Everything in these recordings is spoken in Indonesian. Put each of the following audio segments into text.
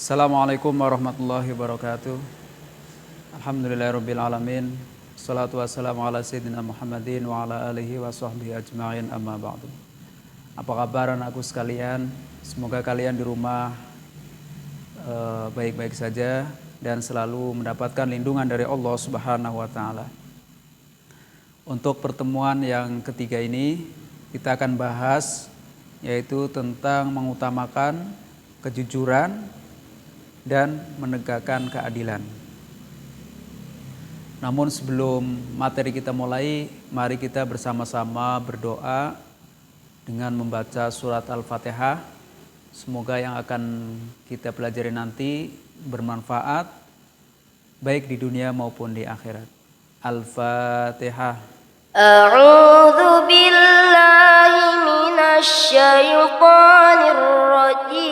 Assalamualaikum warahmatullahi wabarakatuh. Alhamdulillahirabbil alamin. Shalatu wassalamu ala sayyidina Muhammadin wa ala alihi wa sahbihi ajma'in, amma ba'du. Apa kabar anakku sekalian? Semoga kalian di rumah baik-baik saja dan selalu mendapatkan lindungan dari Allah Subhanahu wa taala. Untuk pertemuan yang ketiga ini kita akan bahas yaitu tentang mengutamakan kejujuran dan menegakkan keadilan. Namun sebelum materi kita mulai, mari kita bersama-sama berdoa dengan membaca surat Al-Fatihah. Semoga yang akan kita pelajari nanti bermanfaat baik di dunia maupun di akhirat. Al-Fatihah. A'udzu billahi minasy syaithanir rajim.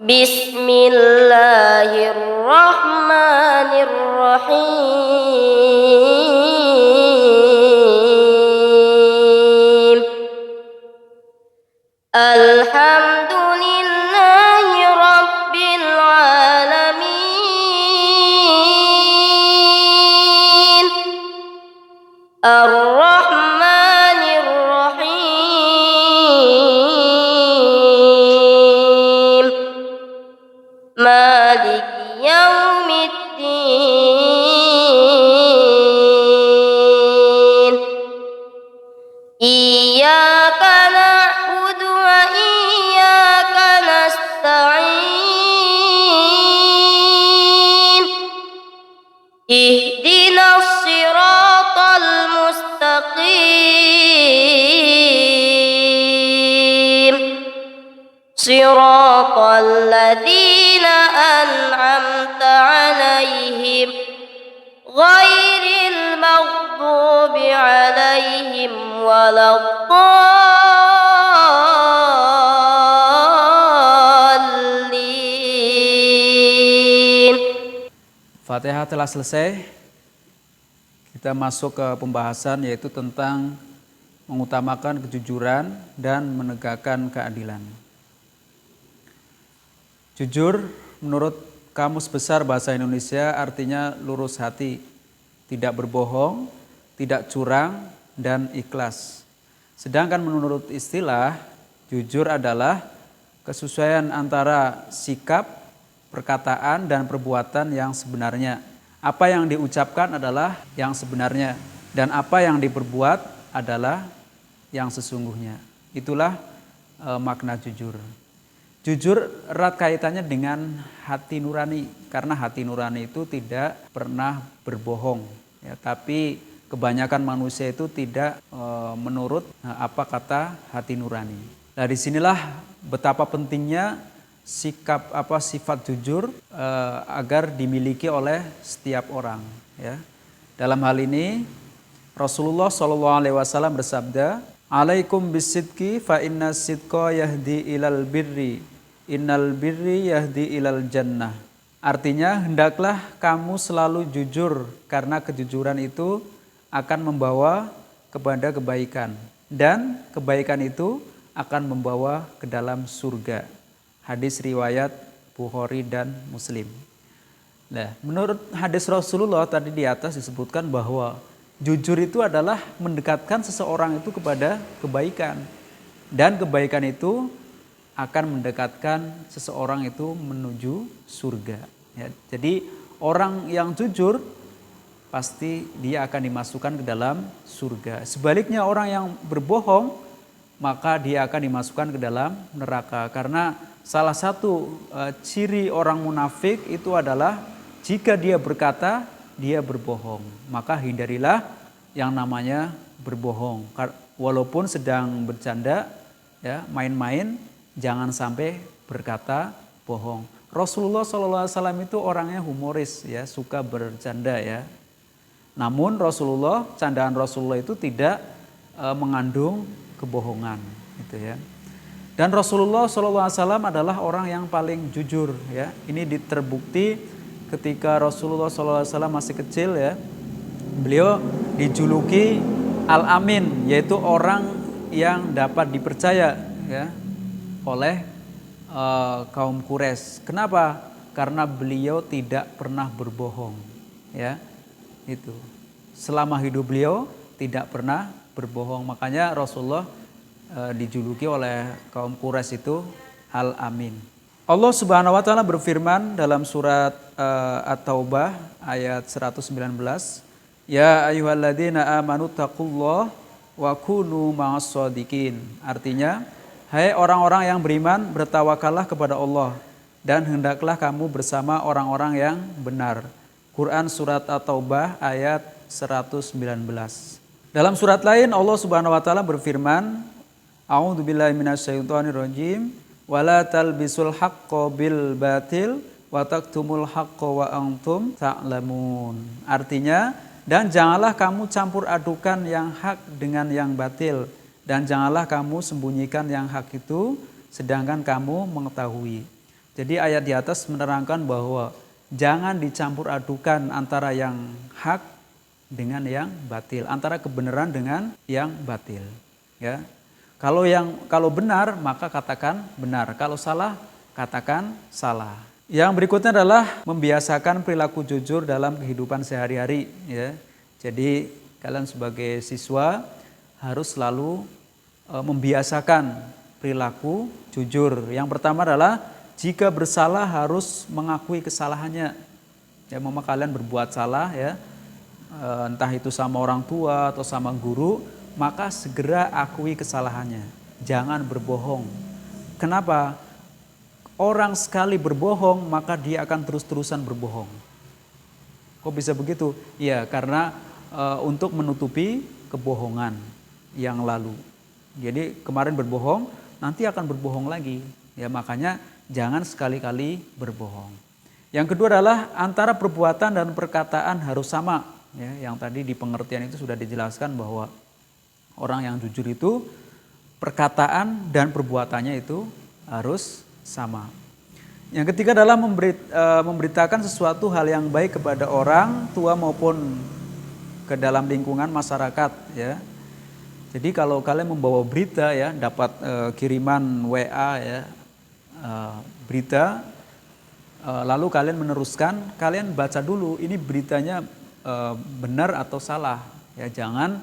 Bismillahirrahmanirrahim. Alhamdulillahi rabbil alamin. Ar-Rahmanir Rahim. Maliki yaumiddin. Iyyaka na'budu wa iyyaka nasta'in. Ihdinas siratal mustaqim. Siratal ladzina an'amta 'alaihim ghairil maghdubi 'alaihim waladdallin. Fatihah telah selesai. Kita masuk ke pembahasan yaitu tentang mengutamakan kejujuran dan menegakkan keadilan. Jujur menurut Kamus Besar Bahasa Indonesia artinya lurus hati, tidak berbohong, tidak curang, dan ikhlas. Sedangkan menurut istilah, jujur adalah kesesuaian antara sikap, perkataan, dan perbuatan yang sebenarnya. Apa yang diucapkan adalah yang sebenarnya, dan apa yang diperbuat adalah yang sesungguhnya. Itulah makna jujur. Jujur erat kaitannya dengan hati nurani, karena hati nurani itu tidak pernah berbohong, ya, tapi kebanyakan manusia itu tidak menurut apa kata hati nurani. Nah, disinilah betapa pentingnya sifat jujur agar dimiliki oleh setiap orang. Ya. Dalam hal ini Rasulullah SAW bersabda, "Alaikum bisidqi fa inna sidqa yahdi ilal birri. Innal birri yahdi ilal jannah." Artinya, hendaklah kamu selalu jujur karena kejujuran itu akan membawa kepada kebaikan dan kebaikan itu akan membawa ke dalam surga. Hadis riwayat Bukhari dan Muslim. Nah, menurut hadis Rasulullah tadi di atas disebutkan bahwa jujur itu adalah mendekatkan seseorang itu kepada kebaikan dan kebaikan itu akan mendekatkan seseorang itu menuju surga. Ya, jadi orang yang jujur pasti dia akan dimasukkan ke dalam surga. Sebaliknya orang yang berbohong maka dia akan dimasukkan ke dalam neraka. Karena salah satu ciri orang munafik itu adalah jika dia berkata dia berbohong. Maka hindarilah yang namanya berbohong. Walaupun sedang bercanda, ya, main-main, jangan sampai berkata bohong. Rasulullah SAW itu orangnya humoris, ya, suka bercanda, ya. Namun candaan Rasulullah itu tidak mengandung kebohongan, gitu ya. Dan Rasulullah SAW adalah orang yang paling jujur, ya. Ini terbukti ketika Rasulullah SAW masih kecil, ya. Beliau dijuluki Al-Amin, yaitu orang yang dapat dipercaya ya oleh kaum Quraisy. Kenapa? Karena beliau tidak pernah berbohong ya. Itu. Selama hidup beliau tidak pernah berbohong. Makanya Rasulullah dijuluki oleh kaum Quraisy itu Al-Amin. Allah Subhanahu wa taala berfirman dalam surat At-Taubah ayat 119, "Ya ayyuhalladzina amanu taqullah wa kunu ma'as shadiqin." Artinya, hai orang-orang yang beriman, bertawakallah kepada Allah dan hendaklah kamu bersama orang-orang yang benar. Quran surat At-Taubah ayat 119. Dalam surat lain Allah Subhanahu wa taala berfirman, "A'udzubillahi minasyaitonirrajim. Wala talbisul haqqo bil batil wa taktumul haqqo wa antum ta'lamun." Artinya, dan janganlah kamu campur adukan yang hak dengan yang batil, dan janganlah kamu sembunyikan yang hak itu sedangkan kamu mengetahui. Jadi ayat di atas menerangkan bahwa jangan dicampur adukan antara yang hak dengan yang batil, antara kebenaran dengan yang batil, ya. Kalau benar maka katakan benar, kalau salah katakan salah. Yang berikutnya adalah membiasakan perilaku jujur dalam kehidupan sehari-hari ya. Jadi kalian sebagai siswa harus selalu membiasakan perilaku jujur. Yang pertama adalah jika bersalah harus mengakui kesalahannya. Ya, mama kalian berbuat salah ya, entah itu sama orang tua atau sama guru, maka segera akui kesalahannya. Jangan berbohong. Kenapa? Orang sekali berbohong, maka dia akan terus-terusan berbohong. Kok bisa begitu? Ya, karena untuk menutupi kebohongan yang lalu. Jadi kemarin berbohong, nanti akan berbohong lagi. Ya, makanya jangan sekali-kali berbohong. Yang kedua adalah antara perbuatan dan perkataan harus sama. Ya, yang tadi di pengertian itu sudah dijelaskan bahwa orang yang jujur itu perkataan dan perbuatannya itu harus sama. Yang ketiga adalah memberitakan sesuatu hal yang baik kepada orang tua maupun ke dalam lingkungan masyarakat ya. Jadi kalau kalian membawa berita ya, dapat kiriman WA ya, berita, lalu kalian meneruskan, kalian baca dulu ini beritanya benar atau salah ya. Jangan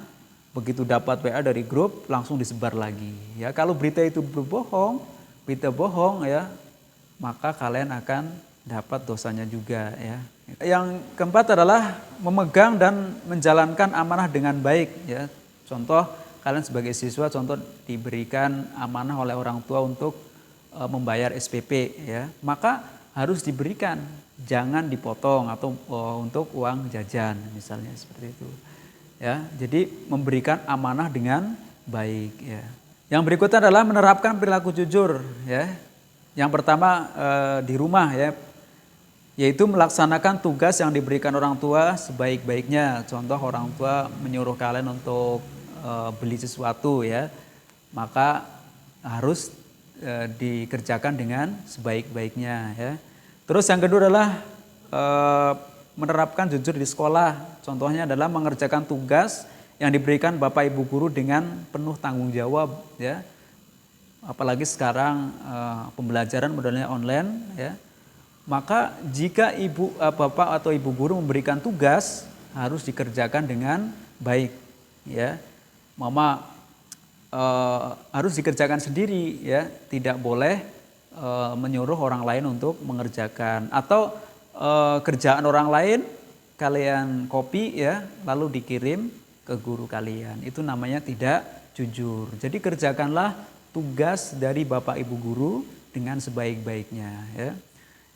begitu dapat WA dari grup langsung disebar lagi ya. Kalau berita itu berbohong, berita bohong ya, maka kalian akan dapat dosanya juga ya. Yang keempat adalah memegang dan menjalankan amanah dengan baik ya. Contoh, kalian sebagai siswa contoh diberikan amanah oleh orang tua untuk membayar SPP ya, maka harus diberikan, jangan dipotong atau untuk uang jajan misalnya seperti itu. Ya, jadi memberikan amanah dengan baik ya. Yang berikutnya adalah menerapkan perilaku jujur ya. Yang pertama di rumah ya, yaitu melaksanakan tugas yang diberikan orang tua sebaik-baiknya. Contoh orang tua menyuruh kalian untuk beli sesuatu ya, maka harus dikerjakan dengan sebaik-baiknya ya. Terus yang kedua adalah menerapkan jujur di sekolah. Contohnya adalah mengerjakan tugas yang diberikan Bapak Ibu guru dengan penuh tanggung jawab ya. Apalagi sekarang pembelajaran modelnya online ya. Maka jika Bapak atau Ibu guru memberikan tugas harus dikerjakan dengan baik ya. Mama harus dikerjakan sendiri ya, tidak boleh menyuruh orang lain untuk mengerjakan, atau kerjaan orang lain kalian copy ya lalu dikirim ke guru kalian, itu namanya tidak jujur. Jadi kerjakanlah tugas dari Bapak Ibu guru dengan sebaik-baiknya ya.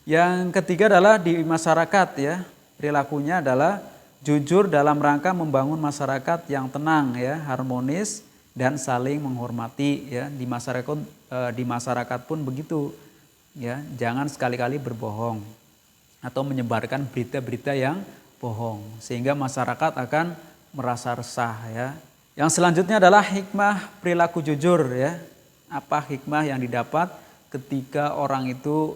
Yang ketiga adalah di masyarakat ya, perilakunya adalah jujur dalam rangka membangun masyarakat yang tenang ya, harmonis dan saling menghormati ya. Di masyarakat pun begitu ya, jangan sekali-kali berbohong atau menyebarkan berita-berita yang bohong sehingga masyarakat akan merasa resah ya. Yang selanjutnya adalah hikmah perilaku jujur ya. Apa hikmah yang didapat ketika orang itu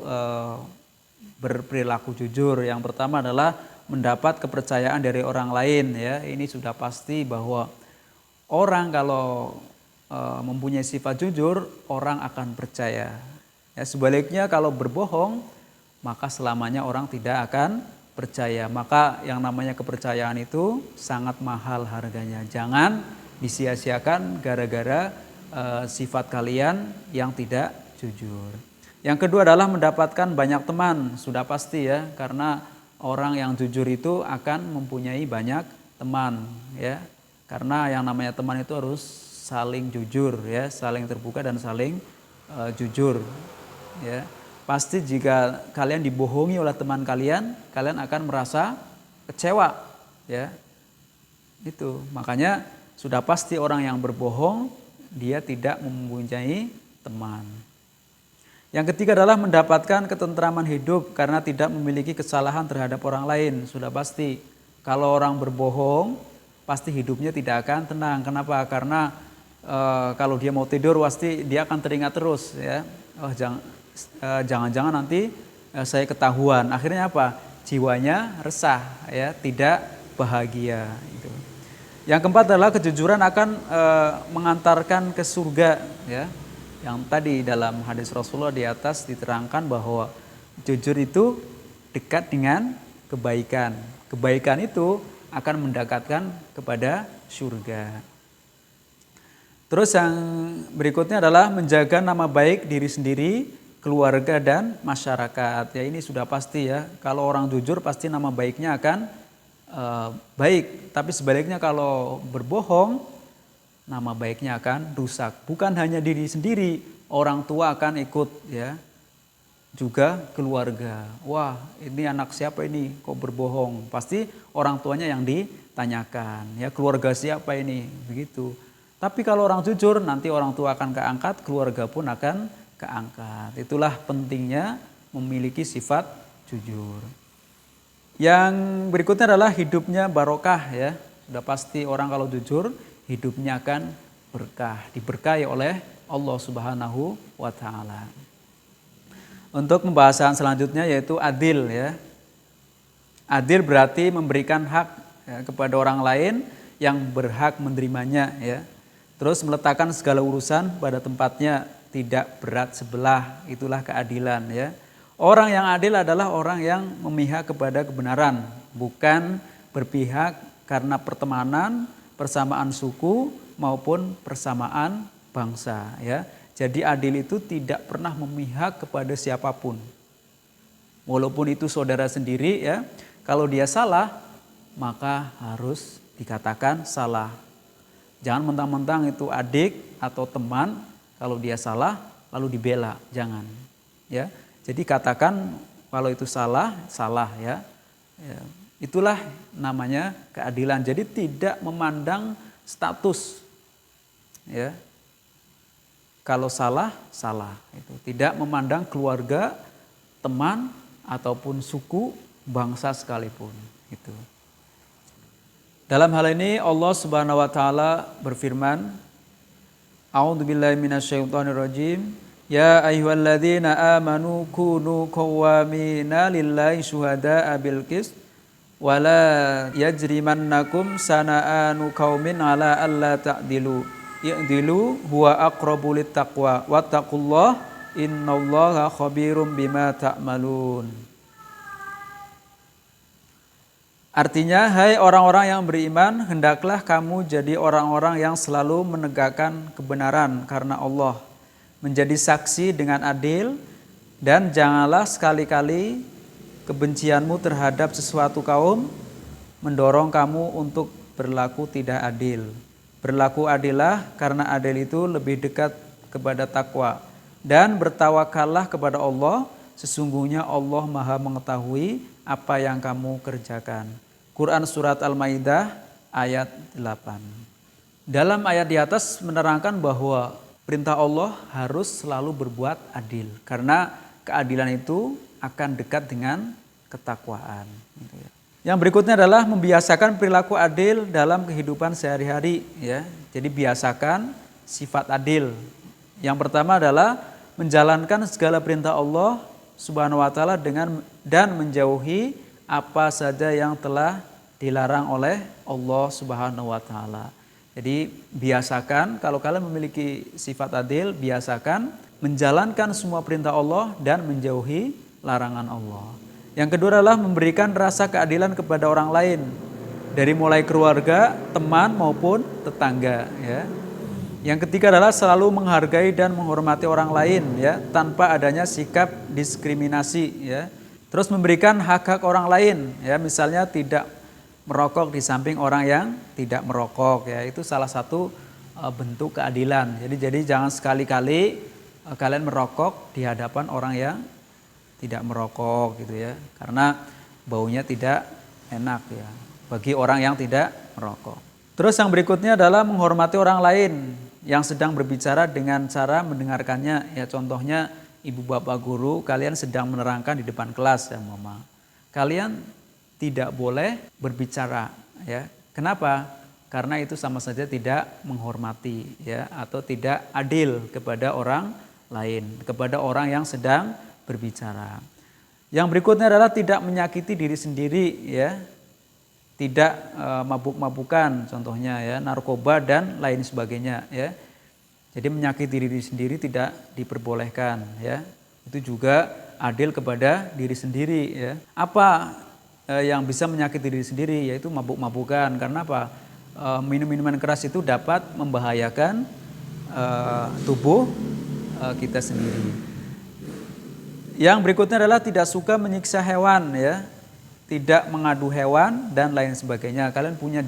berperilaku jujur? Yang pertama adalah mendapat kepercayaan dari orang lain ya. Ini sudah pasti bahwa orang kalau mempunyai sifat jujur, orang akan percaya. Ya, sebaliknya kalau berbohong, maka selamanya orang tidak akan percaya. Maka yang namanya kepercayaan itu sangat mahal harganya. Jangan disia-siakan gara-gara sifat kalian yang tidak jujur. Yang kedua adalah mendapatkan banyak teman, sudah pasti ya, karena orang yang jujur itu akan mempunyai banyak teman ya. Karena yang namanya teman itu harus saling jujur ya, saling terbuka dan saling jujur ya. Pasti jika kalian dibohongi oleh teman kalian, kalian akan merasa kecewa ya. Itu makanya sudah pasti orang yang berbohong dia tidak mempunyai teman. Yang ketiga adalah mendapatkan ketentraman hidup karena tidak memiliki kesalahan terhadap orang lain. Sudah pasti kalau orang berbohong pasti hidupnya tidak akan tenang. Kenapa? Karena kalau dia mau tidur pasti dia akan teringat terus ya. Oh jangan-jangan nanti saya ketahuan. Akhirnya apa? Jiwanya resah ya, tidak bahagia. Itu. Yang keempat adalah kejujuran akan mengantarkan ke surga ya. Yang tadi dalam hadis Rasulullah di atas diterangkan bahwa jujur itu dekat dengan kebaikan. Kebaikan itu akan mendekatkan kepada surga. Terus yang berikutnya adalah menjaga nama baik diri sendiri, keluarga dan masyarakat. Ya ini sudah pasti ya. Kalau orang jujur pasti nama baiknya akan baik. Tapi sebaliknya kalau berbohong nama baiknya akan rusak. Bukan hanya diri sendiri, orang tua akan ikut ya. Juga keluarga. Wah, ini anak siapa ini kok berbohong? Pasti orang tuanya yang ditanyakan. Ya, keluarga siapa ini? Begitu. Tapi kalau orang jujur, nanti orang tua akan keangkat, keluarga pun akan keangkat. Itulah pentingnya memiliki sifat jujur. Yang berikutnya adalah hidupnya barokah ya. Sudah pasti orang kalau jujur hidupnya akan berkah, diberkahi oleh Allah Subhanahu wa taala. Untuk pembahasan selanjutnya yaitu adil ya. Adil berarti memberikan hak ya, kepada orang lain yang berhak menerimanya ya. Terus meletakkan segala urusan pada tempatnya, tidak berat sebelah, itulah keadilan ya. Orang yang adil adalah orang yang memihak kepada kebenaran, bukan berpihak karena pertemanan, persamaan suku maupun persamaan bangsa ya. Jadi adil itu tidak pernah memihak kepada siapapun. Walaupun itu saudara sendiri ya, kalau dia salah maka harus dikatakan salah. Jangan mentang-mentang itu adik atau teman, kalau dia salah lalu dibela, jangan. Ya. Jadi katakan kalau itu salah, salah ya. Ya. Itulah namanya keadilan. Jadi tidak memandang status. Ya. Kalau salah, salah. Itu tidak memandang keluarga, teman ataupun suku, bangsa sekalipun. Itu. Dalam hal ini Allah Subhanahu wa taala berfirman, A'udzubillahi minasyaitonirrajim. Ya ayyuhalladzina amanu kunu qawwamina lillahi syuhada'a bil qist wala yajrimannakum sana'anu qaumin ala alla ta'dilu i'dilu huwa aqrabu littaqwa wattaqullaha innallaha khabirum bima ta'malun. Artinya, hai orang-orang yang beriman, hendaklah kamu jadi orang-orang yang selalu menegakkan kebenaran karena Allah, menjadi saksi dengan adil, dan janganlah sekali-kali kebencianmu terhadap sesuatu kaum mendorong kamu untuk berlaku tidak adil. Berlaku adillah karena adil itu lebih dekat kepada takwa. Dan bertawakallah kepada Allah, sesungguhnya Allah Maha mengetahui apa yang kamu kerjakan. Quran Surat Al-Maidah ayat 8. Dalam ayat di atas menerangkan bahwa perintah Allah harus selalu berbuat adil. Karena keadilan itu akan dekat dengan ketakwaan. Yang berikutnya adalah membiasakan perilaku adil dalam kehidupan sehari-hari. Ya. Jadi biasakan sifat adil. Yang pertama adalah menjalankan segala perintah Allah Subhanahu wa taala dan menjauhi apa saja yang telah dilarang oleh Allah Subhanahu wa taala. Jadi biasakan kalau kalian memiliki sifat adil, biasakan menjalankan semua perintah Allah dan menjauhi larangan Allah. Yang kedua adalah memberikan rasa keadilan kepada orang lain, dari mulai keluarga, teman maupun tetangga, ya. Yang ketiga adalah selalu menghargai dan menghormati orang lain, ya, tanpa adanya sikap diskriminasi, ya. Terus memberikan hak-hak orang lain, ya, misalnya tidak merokok di samping orang yang tidak merokok, ya, itu salah satu bentuk keadilan. Jadi jangan sekali-kali kalian merokok di hadapan orang yang tidak merokok gitu ya, karena baunya tidak enak ya bagi orang yang tidak merokok. Terus yang berikutnya adalah menghormati orang lain yang sedang berbicara dengan cara mendengarkannya, ya, contohnya ibu bapak guru, kalian sedang menerangkan di depan kelas, ya mama, kalian tidak boleh berbicara, ya. Kenapa? Karena itu sama saja tidak menghormati, ya, atau tidak adil kepada orang lain, kepada orang yang sedang berbicara. Yang berikutnya adalah tidak menyakiti diri sendiri, ya. Tidak mabuk-mabukan, contohnya ya, narkoba dan lain sebagainya, ya. Jadi menyakiti diri sendiri tidak diperbolehkan, ya. Itu juga adil kepada diri sendiri, ya. Apa yang bisa menyakiti diri sendiri, yaitu mabuk-mabukan. Karena apa? Minum-minuman keras itu dapat membahayakan tubuh kita sendiri. Yang berikutnya adalah tidak suka menyiksa hewan, ya, tidak mengadu hewan dan lain sebagainya. Kalian punya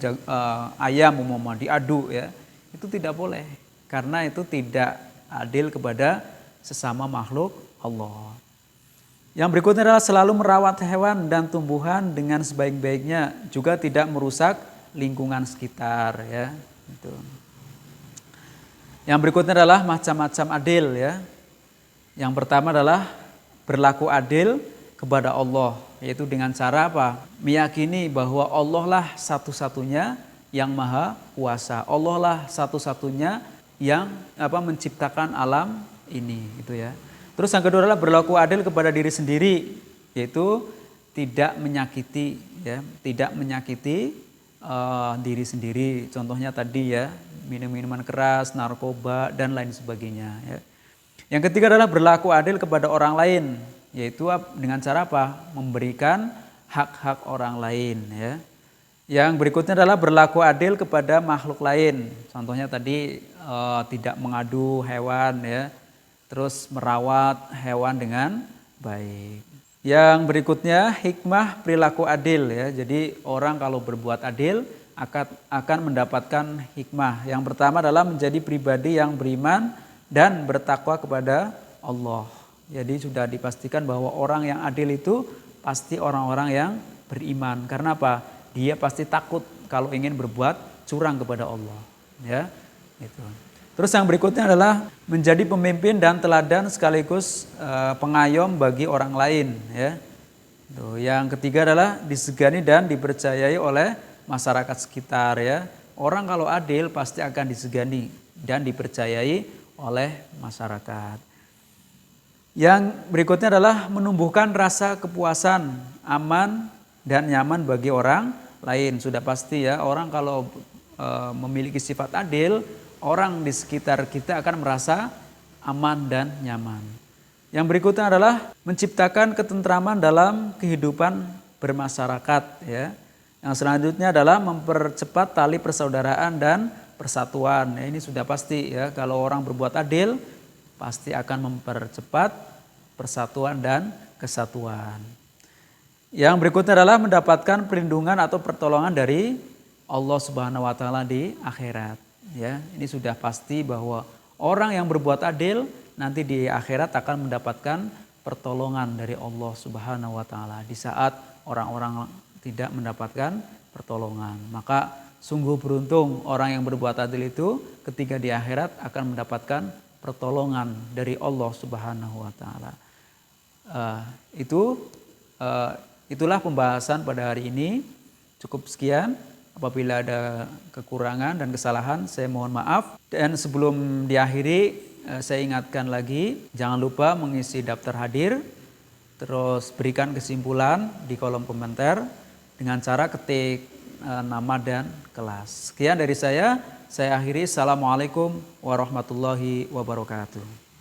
ayam umpama diadu, ya, itu tidak boleh, karena itu tidak adil kepada sesama makhluk Allah. Yang berikutnya adalah selalu merawat hewan dan tumbuhan dengan sebaik-baiknya, juga tidak merusak lingkungan sekitar, ya. Gitu. Yang berikutnya adalah macam-macam adil, ya. Yang pertama adalah berlaku adil kepada Allah, yaitu dengan cara apa? Meyakini bahwa Allah lah satu-satunya yang maha kuasa. Allah lah satu-satunya yang menciptakan alam ini, gitu ya. Terus yang kedua adalah berlaku adil kepada diri sendiri, yaitu tidak menyakiti, ya, tidak menyakiti diri sendiri. Contohnya tadi ya, minum-minuman keras, narkoba dan lain sebagainya, ya. Yang ketiga adalah berlaku adil kepada orang lain, yaitu dengan cara apa? Memberikan hak-hak orang lain, ya. Yang berikutnya adalah berlaku adil kepada makhluk lain. Contohnya tadi tidak mengadu hewan, ya. Terus merawat hewan dengan baik. Yang berikutnya hikmah perilaku adil, ya. Jadi orang kalau berbuat adil akan mendapatkan hikmah. Yang pertama adalah menjadi pribadi yang beriman dan bertakwa kepada Allah. Jadi sudah dipastikan bahwa orang yang adil itu pasti orang-orang yang beriman. Karena apa? Dia pasti takut kalau ingin berbuat curang kepada Allah, ya. Itu. Terus yang berikutnya adalah menjadi pemimpin dan teladan sekaligus pengayom bagi orang lain, ya. Tuh, yang ketiga adalah disegani dan dipercayai oleh masyarakat sekitar, ya. Orang kalau adil pasti akan disegani dan dipercayai oleh masyarakat. Yang berikutnya adalah menumbuhkan rasa kepuasan, aman dan nyaman bagi orang lain. Sudah pasti ya, orang kalau memiliki sifat adil, orang di sekitar kita akan merasa aman dan nyaman. Yang berikutnya adalah menciptakan ketentraman dalam kehidupan bermasyarakat, ya. Yang selanjutnya adalah mempercepat tali persaudaraan dan persatuan. Ya, ini sudah pasti ya, kalau orang berbuat adil pasti akan mempercepat persatuan dan kesatuan. Yang berikutnya adalah mendapatkan perlindungan atau pertolongan dari Allah Subhanahu wa taala di akhirat. Ya, ini sudah pasti bahwa orang yang berbuat adil nanti di akhirat akan mendapatkan pertolongan dari Allah Subhanahu wa taala di saat orang-orang tidak mendapatkan pertolongan. Maka sungguh beruntung orang yang berbuat adil itu ketika di akhirat akan mendapatkan pertolongan dari Allah Subhanahu wa taala. Itulah pembahasan pada hari ini. Cukup sekian. Apabila ada kekurangan dan kesalahan, saya mohon maaf. Dan sebelum diakhiri, saya ingatkan lagi, jangan lupa mengisi daftar hadir. Terus berikan kesimpulan di kolom komentar dengan cara ketik nama dan kelas. Sekian dari saya akhiri. Assalamualaikum warahmatullahi wabarakatuh.